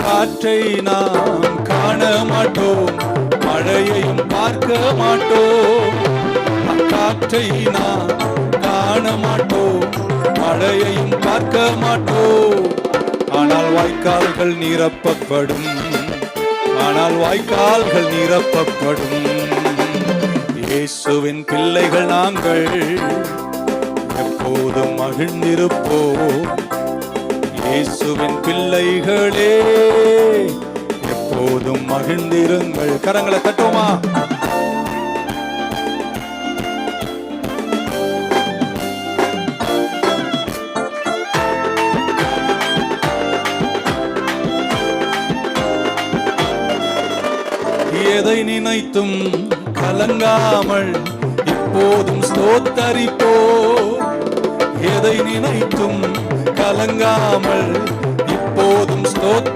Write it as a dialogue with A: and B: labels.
A: காற்றை நாம் காண மாட்டோம், மழையையும் பார்க்க மாட்டோம். காற்றை நாம் காண மாட்டோம், மழையையும் பார்க்க மாட்டோம். ஆனால் வாய்க்கால்கள் நிரப்பப்படும், ஆனால் வாய்க்கால்கள் நிரப்பப்படும். இயேசுவின் பிள்ளைகள் நாங்கள் எப்போதும் மகிழ்ந்திருப்போம். இயேசுவின் பிள்ளைகளே எப்போதும் மகிழ்ந்திருங்கள். கரங்களை தட்டுவோமா? எதை நினைத்தும் கலங்காமல் இப்போதும் ஸ்தோத்தரிப்போ. எதை நினைத்தும் கலங்காமல் இப்போதும் ஸ்தோத்தரிப்போ.